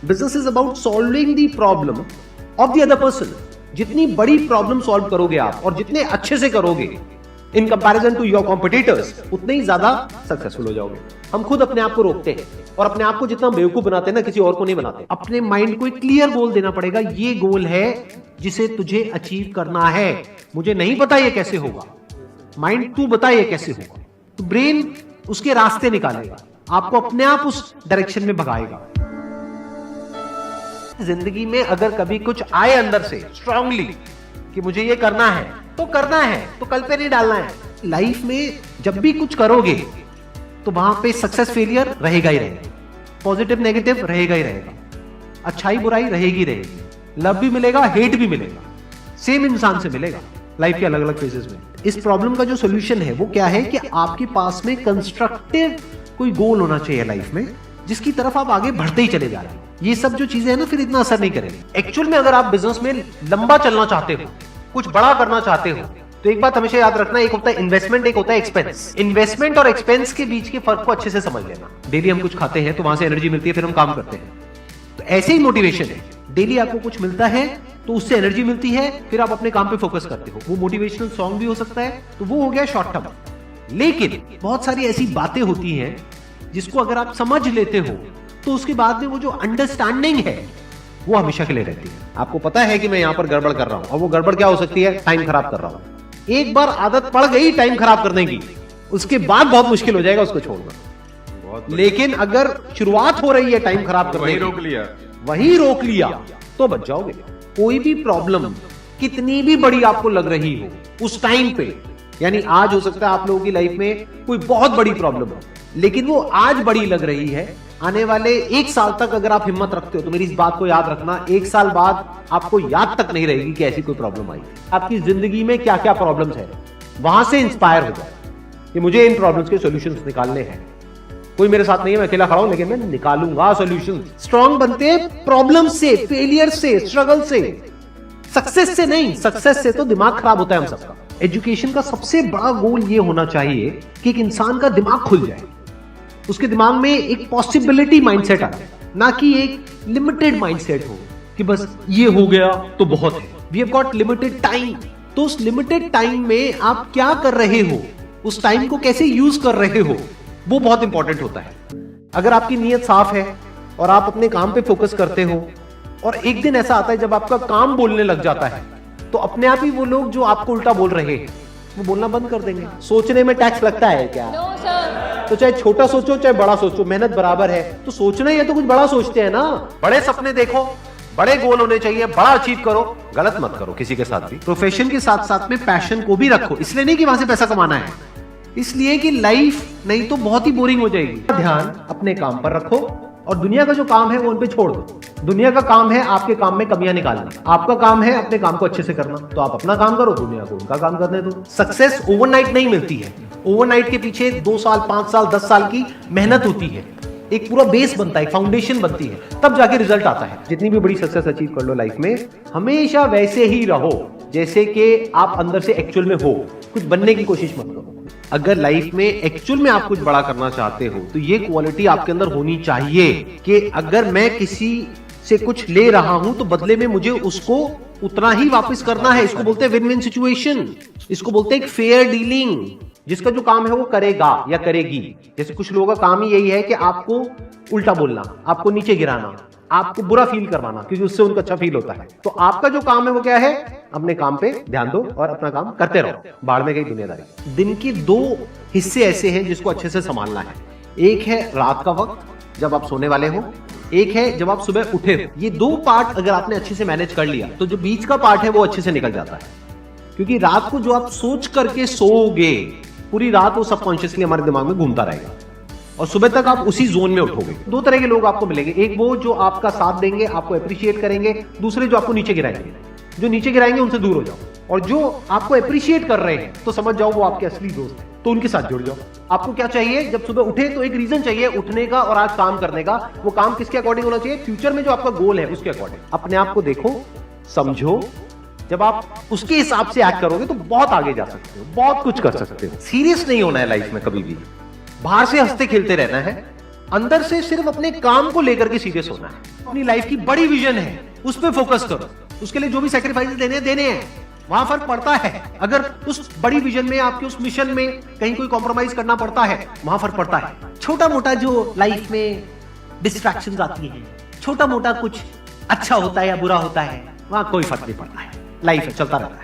Business is about solving the problem of the other person. जितनी बड़ी problem solve करोगे आप और जितने अच्छे से करोगे in comparison to your competitors, उतने ही ज्यादा सक्सेसफुल हो जाओगे। हम खुद अपने आप को रोकते हैं और अपने आप को जितना बेवकूफ बनाते हैं ना, किसी और को नहीं बनाते। अपने माइंड को एक क्लियर गोल देना पड़ेगा, ये गोल है जिसे तुझे अचीव करना है। मुझे नहीं पता ये कैसे होगा, माइंड तू बता ये कैसे होगा, तो ब्रेन उसके रास्ते निकालेगा, आपको अपने आप उस डायरेक्शन में भगाएगा। जिंदगी में अगर कभी कुछ आए अंदर से स्ट्रांगली कि मुझे ये करना है तो करना है, तो कल पे नहीं डालना है। लाइफ में जब भी कुछ करोगे तो वहां पे सक्सेस फेलियर रहेगा ही रहेगा, पॉजिटिव नेगेटिव रहेगा ही रहेगा, अच्छाई बुराई रहेगी रहेगी, लव भी मिलेगा हेट भी मिलेगा, सेम इंसान से मिलेगा लाइफ के अलग अलग फेजेस में। इस प्रॉब्लम का जो सोल्यूशन है वो क्या है कि आपके पास में कंस्ट्रक्टिव कोई गोल होना चाहिए लाइफ में, जिसकी तरफ आप आगे बढ़ते ही चले जा रहे हैं। ये सब जो चीजें हैं ना फिर इतना असर नहीं करेंगे। एक्चुअल में अगर आप बिजनेस में लंबा चलना चाहते हो, कुछ बड़ा करना चाहते हो, तो एक बात हमेशा याद रखना, एक होता है इन्वेस्टमेंट, एक होता है एक्सपेंस। इन्वेस्टमेंट और एक्सपेंस के बीच के फर्क को अच्छे से समझ लेना। डेली हम कुछ खाते हैं तो वहां से एनर्जी मिलती है, फिर हम काम करते हैं। तो ऐसे ही मोटिवेशन है, डेली आपको कुछ मिलता है तो उससे एनर्जी मिलती है, फिर आप अपने काम पे फोकस करते हो। वो मोटिवेशनल सॉन्ग भी हो सकता है, तो वो हो गया शॉर्ट टर्म। लेकिन बहुत सारी ऐसी बातें होती हैं जिसको अगर आप समझ लेते हो तो उसके बाद में वो जो अंडरस्टैंडिंग है वो हमेशा के लिए रहती है। आपको पता है कि मैं यहां पर गड़बड़ कर रहा हूं, और वो गड़बड़ क्या हो सकती है, टाइम खराब कर रहा हूं। एक बार आदत पड़ गई टाइम खराब करने की, उसके बाद बहुत मुश्किल हो जाएगा उसको छोड़ना। लेकिन अगर शुरुआत हो रही है टाइम खराब करने की, वही रोक लिया तो बच जाओगे। कोई भी प्रॉब्लम कितनी भी बड़ी आपको लग रही हो उस टाइम पे, यानी आज हो सकता है आप लोगों की लाइफ में कोई बहुत बड़ी प्रॉब्लम हो, लेकिन वो आज बड़ी लग रही है, आने वाले 1 साल तक अगर आप हिम्मत रखते हो तो मेरी इस बात को याद रखना, 1 साल बाद आपको याद तक नहीं रहेगी कि ऐसी कोई प्रॉब्लम आई। आपकी जिंदगी में क्या क्या प्रॉब्लम्स है, वहां से इंस्पायर हो जाए कि मुझे इन प्रॉब्लम्स के सॉल्यूशंस निकालने हैं। कोई मेरे साथ नहीं है, मैं अकेला खड़ा हूं, लेकिन मैं निकालूंगा सॉल्यूशन। स्ट्रांग बनते हैं प्रॉब्लम से, फेलियर से, स्ट्रगल से, सक्सेस से नहीं। सक्सेस से तो दिमाग खराब होता है हम सबका। एजुकेशन का सबसे बड़ा गोल ये होना चाहिए कि एक इंसान का दिमाग खुल जाए, उसके दिमाग में एक पॉसिबिलिटी माइंडसेट आए, ना कि एक लिमिटेड माइंडसेट हो कि बस ये हो गया तो बहुत है। We have got limited time, तो उस लिमिटेड टाइम में आप क्या कर रहे हो, उस टाइम को कैसे यूज कर रहे हो, वो बहुत इंपॉर्टेंट होता है। अगर आपकी नीयत साफ है और आप अपने काम पे फोकस करते हो, और एक दिन ऐसा आता है जब आपका काम बोलने लग जाता है, तो अपने आप ही वो लोग जो आपको उल्टा बोल रहे हैं वो बोलना बंद कर देंगे। सोचने में टैक्स लगता है क्या? तो चाहे छोटा सोचो चाहे बड़ा सोचो, मेहनत बराबर है। तो सोचना ही है तो कुछ बड़ा सोचते हैं ना। बड़े सपने देखो, बड़े गोल होने चाहिए, बड़ा अचीव करो, गलत मत करो किसी के साथ भी। प्रोफेशन के साथ साथ में पैशन को भी रखो, इसलिए नहीं कि वहां से पैसा कमाना है, इसलिए कि लाइफ नहीं तो बहुत ही बोरिंग हो जाएगी। ध्यान अपने काम पर रखो और दुनिया का जो काम है वो उन पे छोड़ दो। दुनिया का काम है आपके काम में कमियां निकालना, आपका काम है अपने काम को अच्छे से करना। तो आप अपना काम करो, दुनिया को उनका काम करने दो। सक्सेस ओवरनाइट नहीं मिलती है, ओवरनाइट के पीछे 2 साल 5 साल 10 साल की मेहनत होती है, एक पूरा बेस बनता है, फाउंडेशन बनती है, तब जाके रिजल्ट आता है। जितनी भी बड़ी सक्सेस अचीव कर लो लाइफ में, हमेशा वैसे ही रहो जैसे कि आप अंदर से एक्चुअल में हो, कुछ बनने की कोशिश मत करो। अगर लाइफ में एक्चुअल में आप कुछ बड़ा करना चाहते हो तो ये क्वालिटी आपके अंदर होनी चाहिए कि अगर मैं किसी से कुछ ले रहा हूं तो बदले में मुझे उसको उतना ही वापस करना है। इसको बोलते हैं विन विन सिचुएशन, इसको बोलते हैं फेयर डीलिंग। जिसका जो काम है वो करेगा या करेगी। जैसे कुछ लोगों का काम ही यही है कि आपको उल्टा बोलना, आपको नीचे गिराना, आपको बुरा फील करवाना, क्योंकि उससे उनको अच्छा फील होता है। तो आपका जो काम है वो क्या है, अपने काम पे ध्यान दो और अपना काम करते रहो, बाढ़ में गई दुनियादारी। दिन के 2 हिस्से ऐसे हैं जिसको अच्छे से संभालना है। एक है रात का वक्त जब आप सोने वाले हो, एक है जब आप सुबह उठे हो। ये 2 पार्ट अगर आपने अच्छे से मैनेज कर लिया तो जो बीच का पार्ट है वो अच्छे से निकल जाता है। क्योंकि रात को जो आप सोच करके सोओगे, पूरी रात वो सबकॉन्शियसली हमारे दिमाग में घूमता रहेगा और सुबह तक आप उसी जोन में उठोगे। 2 तरह के लोग आपको मिलेंगे, एक वो जो आपका साथ देंगे, आपको अप्रिशिएट करेंगे, दूसरे जो आपको नीचे गिराएंगे। जो नीचे गिराएंगे उनसे दूर हो जाओ, और जो आपको अप्रिशिएट कर रहे हैं तो समझ जाओ वो आपके असली दोस्त हैं, तो उनके साथ जुड़ जाओ। आपको क्या चाहिए, जब सुबह उठे तो एक रीजन चाहिए उठने का और आज काम करने का। वो काम किसके अकॉर्डिंग होना चाहिए, फ्यूचर में जो आपका गोल है उसके अकॉर्डिंग। अपने आप को देखो, समझो, जब आप उसके हिसाब से एक्ट करोगे तो बहुत आगे जा सकते हो, बहुत कुछ कर सकते हो। सीरियस नहीं होना है लाइफ में कभी भी, बाहर से हंसते खेलते रहना है, अंदर से सिर्फ अपने काम को लेकर के सीरियस होना है। अपनी लाइफ की बड़ी विजन है, उस पर फोकस करो, उसके लिए जो भी सैक्रिफाइस देने हैं, वहां फर्क पड़ता है। अगर उस बड़ी विजन में, आपके उस मिशन में कहीं कोई कॉम्प्रोमाइज करना पड़ता है, वहां फर्क पड़ता है। छोटा मोटा जो लाइफ में डिस्ट्रैक्शंस आती हैं, छोटा मोटा कुछ अच्छा होता है या बुरा होता है, वहां कोई फर्क नहीं पड़ता है। लाइफ है, चलता रहता है।